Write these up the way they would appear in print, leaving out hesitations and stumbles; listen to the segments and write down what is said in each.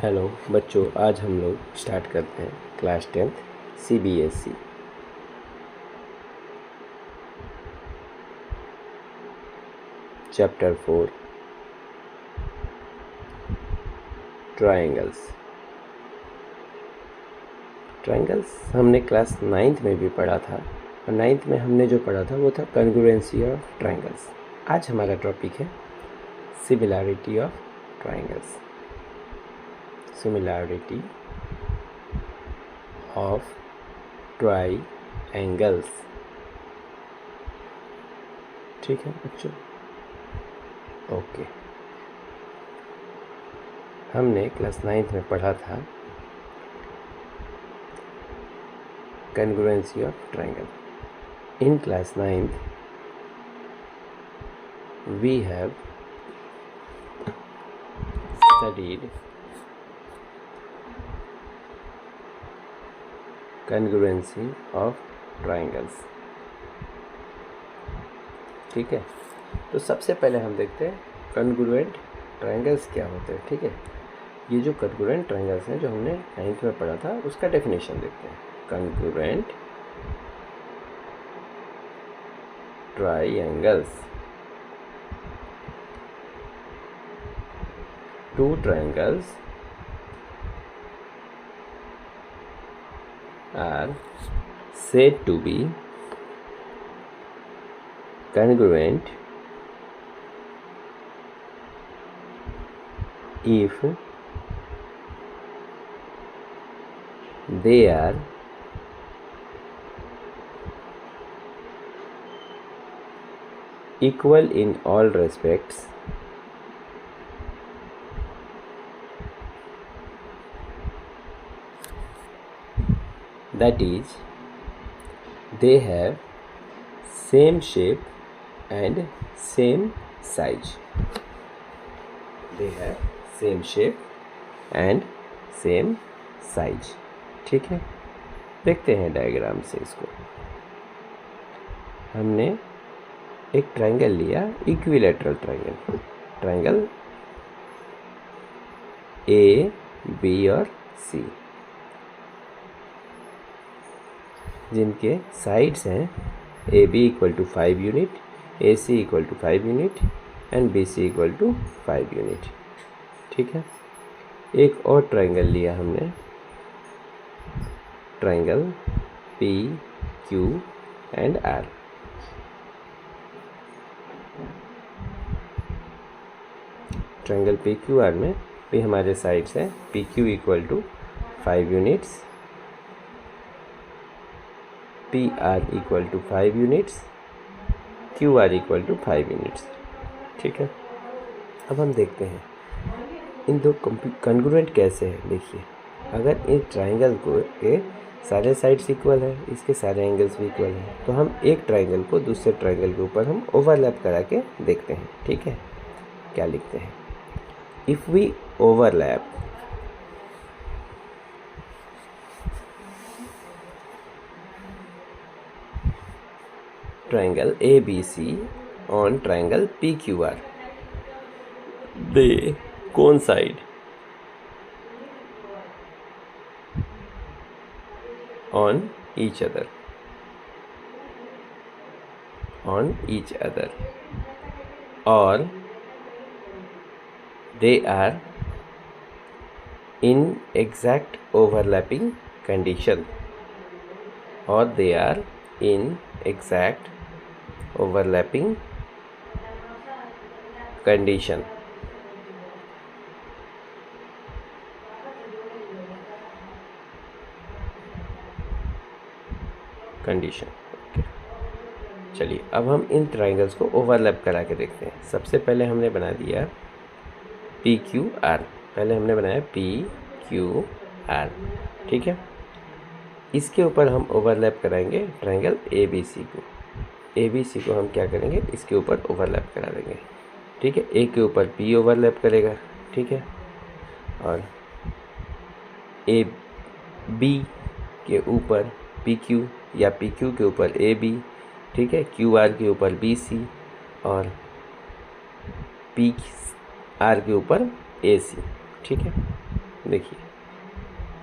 Hello बच्चों, आज हम लोग स्टार्ट करते हैं class 10th CBSE। Chapter 4 triangles. Triangles हमने क्लास 9th में भी पढ़ा था और 9th में हमने जो पढ़ा था वो था कॉन्ग्रुएंसी ऑफ ट्रायंगल्स। आज हमारा टॉपिक है similarity of triangles. Similarity of triangles. ठीक है बच्चों, ओके। हमने क्लास 9th में पढ़ा था congruency of triangle. In class 9th we have studied congruency of triangles। ठीक है, तो सबसे पहले हम देखते हैं congruent triangles क्या होते हैं। ठीक है, ये जो congruent triangles हैं जो हमने 9th में पढ़ा था उसका डेफिनेशन देखते हैं। congruent triangles, two triangles are said to be congruent if they are equal in all respects that is they have same shape and same size। they have same shape and same size। ठीक है, देखते हैं diagram से इसको। हमने एक triangle लिया, equilateral triangle, triangle A B और सी, जिनके साइड्स हैं A B equal to 5 unit, A C equal to 5 unit and B C equal to 5 unit. ठीक है, एक और ट्रायंगल लिया हमने, triangle P Q and R. Triangle P Q R में भी हमारे साइड्स हैं P Q equal to 5 units, P R equal to 5 units, Q R equal to 5 units. ठीक है, अब हम देखते हैं इन दो कॉन्ग्रुएंट कैसे है। देखिए, अगर इस ट्रायंगल को के सारे साइड्स इक्वल है, इसके सारे एंगल्स भी इक्वल हैं, तो हम एक ट्रायंगल को दूसरे ट्रायंगल के ऊपर हम ओवरलैप करा के देखते हैं। ठीक है, क्या लिखते हैं, if we overlap triangle ABC on triangle PQR, they coincide on each other, or they are in exact overlapping condition, or they are in exact overlapping condition। Okay, चलिए अब हम इन ट्रायंगल्स को ओवरलैप करा के देखते हैं। सबसे पहले हमने बना दिया पी क्यू आर, पहले हमने बनाया पी क्यू आर। ठीक है, इसके ऊपर हम ओवरलैप कराएंगे ट्रायंगल ए बी सी को। ए बी सी को हम क्या करेंगे, इसके ऊपर ओवरलैप करा देंगे। ठीक है, ए के ऊपर पी ओवरलैप करेगा। ठीक है, और ए बी के ऊपर पी क्यू या पी क्यू के ऊपर ए बी। ठीक है, क्यू आर के ऊपर बी सी और पी आर के ऊपर ए सी। ठीक है, देखिए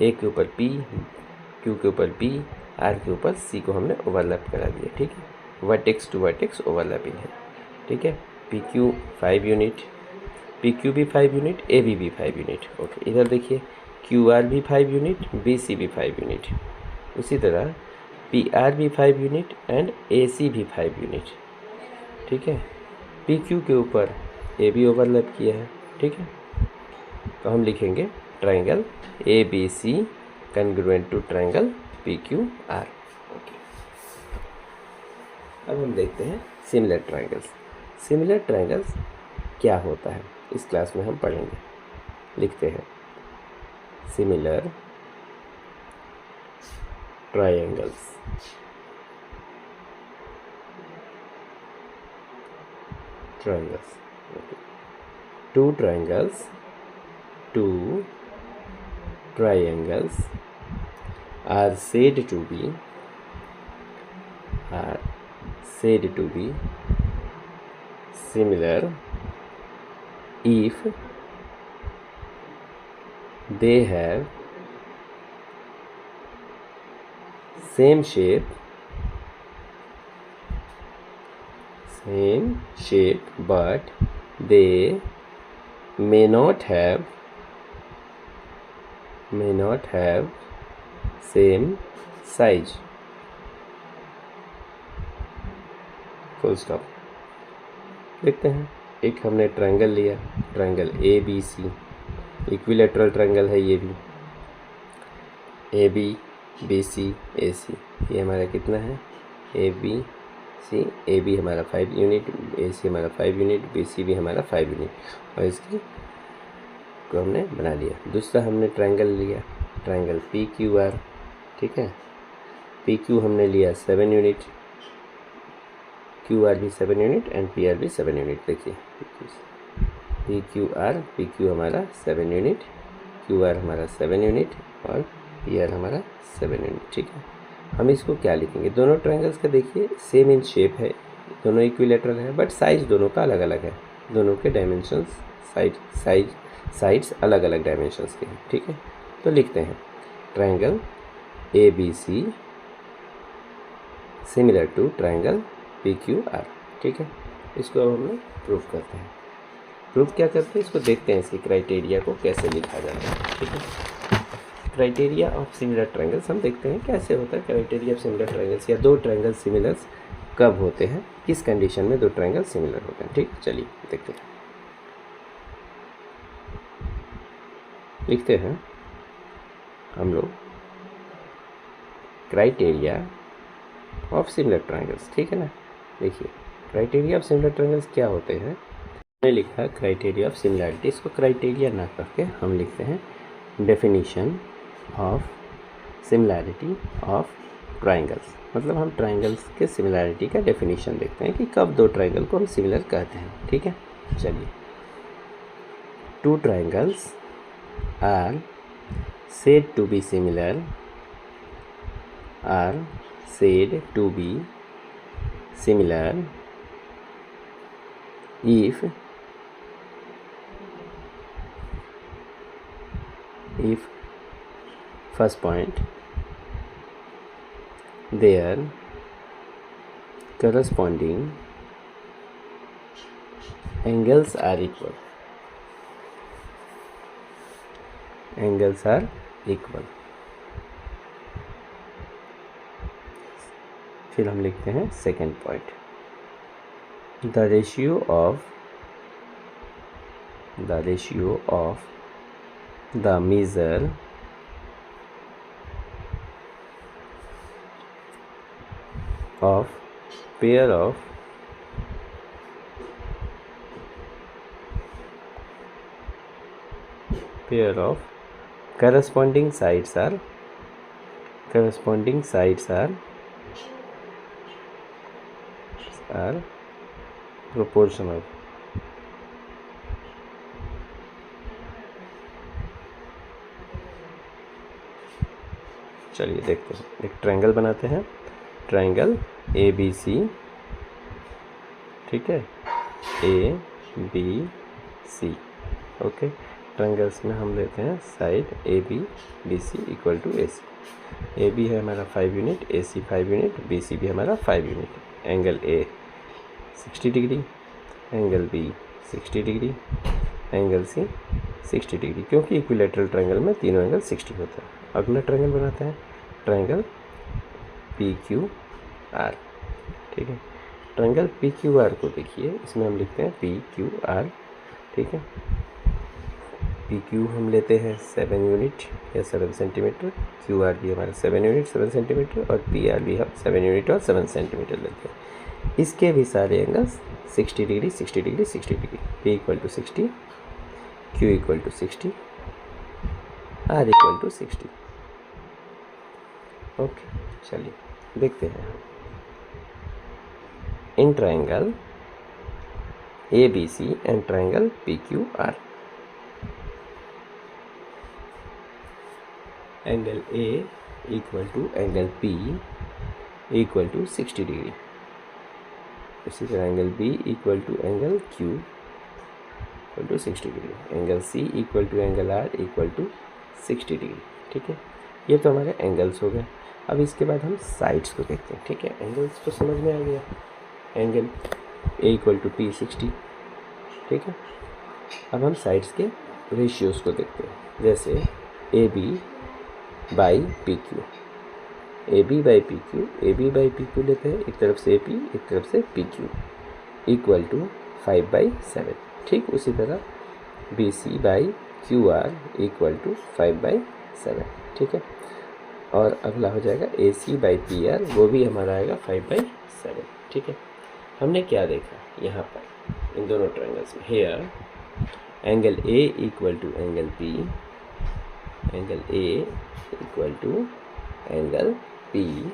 ए के ऊपर पी, क्यू के ऊपर बी, आर के ऊपर सी को हमने ओवरलैप करा दिया। ठीक है, वर्टेक्स टू वर्टेक्स ओवरलैपिंग है। ठीक है, P Q 5 unit, P Q भी 5 यूनिट, ए बी भी 5 यूनिट। ओके, इधर देखिए क्यू आर भी 5 यूनिट, बी सी भी 5 यूनिट। उसी तरह पी आर भी 5 यूनिट एंड ए सी भी 5 यूनिट। ठीक है, पी क्यू के ऊपर ए भी ओवरलैप किया है। ठीक है, तो हम लिखेंगे triangle A B C congruent to triangle PQR। Okay, अब हम देखते हैं सिमिलर ट्राइंगल्स। सिमिलर ट्राइंगल्स क्या होता है इस क्लास में हम पढ़ेंगे। लिखते हैं similar triangles. Triangles, two triangles, two triangles are said to be similar if they have same shape but they may not have same size। Full stop. देखते हैं, एक हमने ट्रायंगल लिया, triangle A B C, equilateral triangle है ये भी, ए B सी ए सी। ये हमारा कितना है, A B C, A B हमारा 5 यूनिट, ए सी हमारा 5 यूनिट, बी सी भी हमारा 5 यूनिट, और इसकी को हमने बना लिया। दूसरा हमने ट्रायंगल लिया, ट्रायंगल पी क्यू आर। ठीक है, पी क्यू हमने लिया 7 यूनिट, क्यू आर भी 7 यूनिट एंड पी आर भी 7 यूनिट। देखिए पी क्यू हमारा 7 यूनिट, क्यू आर हमारा 7 यूनिट और पी आर हमारा 7 यूनिट। ठीक है, हम इसको क्या लिखेंगे, दोनों ट्रायंगल्स का देखिए सेम इन शेप है, दोनों इक्विलेटरल है, बट साइज दोनों का अलग अलग है। दोनों के डायमेंशंस साइड्स अलग अलग डायमेंशंस के हैं। ठीक है, तो लिखते हैं triangle A B C similar to triangle P Q R. ठीक है, इसको अब हम लोग प्रूफ करते हैं। प्रूफ क्या करते हैं, इसको देखते हैं, इसकी क्राइटेरिया को कैसे लिखा जाता है। ठीक है, क्राइटेरिया ऑफ सिमिलर ट्रायंगल्स हम देखते हैं कैसे होता है। क्राइटेरिया ऑफ सिमिलर ट्रायंगल्स, या दो ट्रायंगल सिमिलर्स कब होते हैं, किस कंडीशन में दो ट्रायंगल सिमिलर होते हैं। ठीक, चलिए देखते हैं। लिखते हैं हम लोग क्राइटेरिया ऑफ सिमिलर ट्रायंगल्स। ठीक है ना, देखिए क्राइटेरिया ऑफ सिमिलर ट्रायंगल्स क्या होते हैं। हमने लिखा क्राइटेरिया ऑफ सिमिलैरिटी, इसको क्राइटेरिया ना करके हम लिखते हैं definition of similarity of triangles. मतलब हम ट्रायंगल्स के सिमिलैरिटी का डेफिनेशन देखते हैं कि कब दो ट्रायंगल को हम सिमिलर कहते हैं। ठीक है, चलिए, two triangles are said to be similar if first point their corresponding angles are equal। Angles are equal. फिर हम लिखते हैं second point, the ratio of the measure of pair of corresponding sides are proportional। चलिए देखते हैं, एक triangle बनाते हैं, ट्रायंगल ए बी सी। ठीक है, A B C. Okay, triangles में हम लेते हैं side A B B C equal to A C. A B है हमारा 5 unit, A C 5 unit, B C भी हमारा 5 unit. Angle A 60 degree, angle B 60 degree, angle C 60 degree, क्योंकि equilateral triangle में तीनों एंगल 60 होता है। अगला ट्रायंगल बनाते हैं ट्रायंगल पी क्यू आर। ठीक है, ट्रायंगल पी क्यू आर को देखिए, इसमें हम लिखते हैं पी क्यू आर। ठीक है, पी क्यू हम लेते हैं 7 यूनिट या 7 सेंटीमीटर, क्यू आर भी हमारा 7 यूनिट 7 सेंटीमीटर, और पी आर भी हम 7 यूनिट और 7 सेंटीमीटर लेते हैं। इसके भी सारे angles 60 degree 60 degree 60 degree. P equal to 60, Q equal to 60, R equal to 60। Okay, चलिए देखते हैं। इन triangle A B C and triangle P Q R, angle A equal to angle P equal to 60 degree. इसी तरह angle B equal to angle Q equal to 60 degree. Angle C equal to angle R equal to 60 degree. ठीक है, ये तो हमारे angles हो गए। अब इसके बाद हम साइड्स को देखते हैं। ठीक है, एंगल्स तो समझ में आ गया। Angle A equal to P 60। ठीक है, अब हम साइड्स के रेशियोज़ को देखते हैं। जैसे A B by P Q, A B by P Q, A B by P Q लेते हैं, एक तरफ से ए पी एक तरफ से पी क्यू, इक्वल टू 5/7। ठीक, उसी तरह B C by Q R equal to 5/7। ठीक है, और अगला हो जाएगा A C by P R, वो भी हमारा आएगा 5/7। ठीक है, हमने क्या देखा यहाँ पर इन दोनों ट्रायंगल्स में? Here angle A equal to angle P, angle A equal to angle P,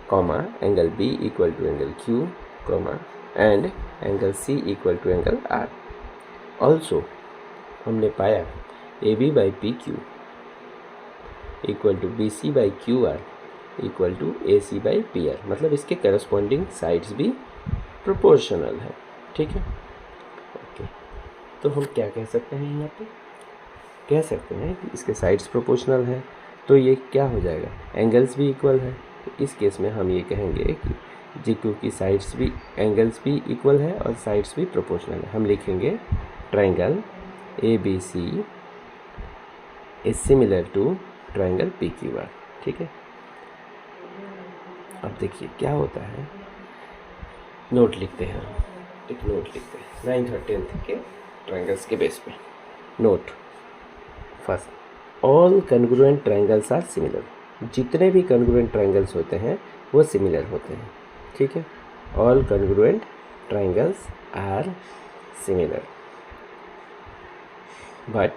comma angle B equal to angle Q, comma and angle C equal to angle R. Also हमने पाया A B by P Q equal to B C by Q R equal to A C by P R, मतलब इसके corresponding sides भी proportional है। ठीक है, okay, तो हम क्या कह सकते हैं यहाँ पे? कह सकते हैं कि इसके साइड्स प्रोपोर्शनल है, तो ये क्या हो जाएगा? एंगल्स भी इक्वल है। तो इस केस में हम ये कहेंगे कि जी क्योंकि साइड्स भी एंगल्स भी इक्वल है और साइड्स भी प्रोपोर्शनल है, हम लिखेंगे triangle A B C is similar to triangle P Q R. ठीक है, अब देखिए क्या होता है, नोट लिखते हैं हम, एक नोट लिखते हैं 9th और 10th के ट्रायंगल्स के बेस पे। Note first, all congruent triangles are similar. जितने भी कन्ग्रुएंट ट्रायंगल्स होते हैं वो सिमिलर होते हैं। ठीक है, all congruent triangles are similar, but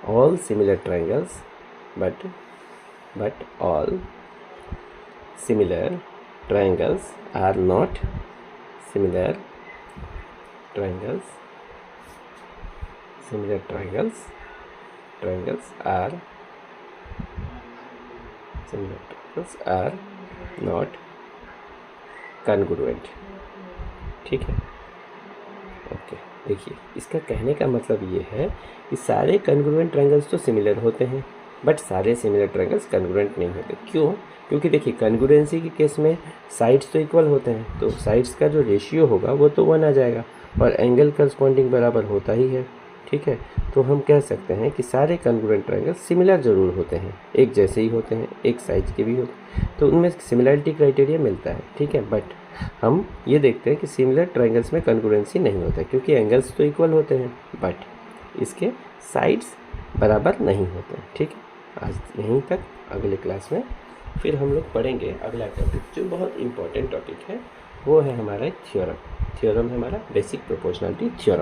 all similar triangles but all similar triangles are not similar triangles are not congruent। ठीक है, ओके, देखिए इसका कहने का मतलब ये है कि सारे कन्ग्रुएंट ट्रायंगल्स तो सिमिलर होते हैं, बट सारे सिमिलर ट्रायंगल्स कन्ग्रुएंट नहीं होते। क्यों? क्योंकि देखिए कन्ग्रुएंसी के केस में साइड्स तो इक्वल होते हैं, तो साइड्स का जो रेशियो होगा वो तो 1 आ जाएगा, और एंगल करस्पॉन्डिंग बराबर होता ही है। ठीक है, तो हम कह सकते हैं कि सारे कन्ग्रुएंट ट्रायंगल्स सिमिलर ज़रूर होते हैं, एक जैसे ही होते हैं, एक साइज के भी होते हैं, तो उनमें सिमिलरिटी क्राइटेरिया मिलता है। ठीक है, बट हम ये देखते हैं कि सिमिलर ट्रायंगल्स में कन्ग्रुएंसी नहीं होता, क्योंकि एंगल्स तो इक्वल होते हैं बट इसके साइड्स बराबर नहीं होते हैं। ठीक है, आज यहीं तक। अगले क्लास में फिर हम लोग पढ़ेंगे अगला टॉपिक, जो बहुत इम्पोर्टेंट टॉपिक है, वो है हमारा थ्योरम। थ्योरम है हमारा बेसिक प्रोपोर्शनलिटी थ्योरम।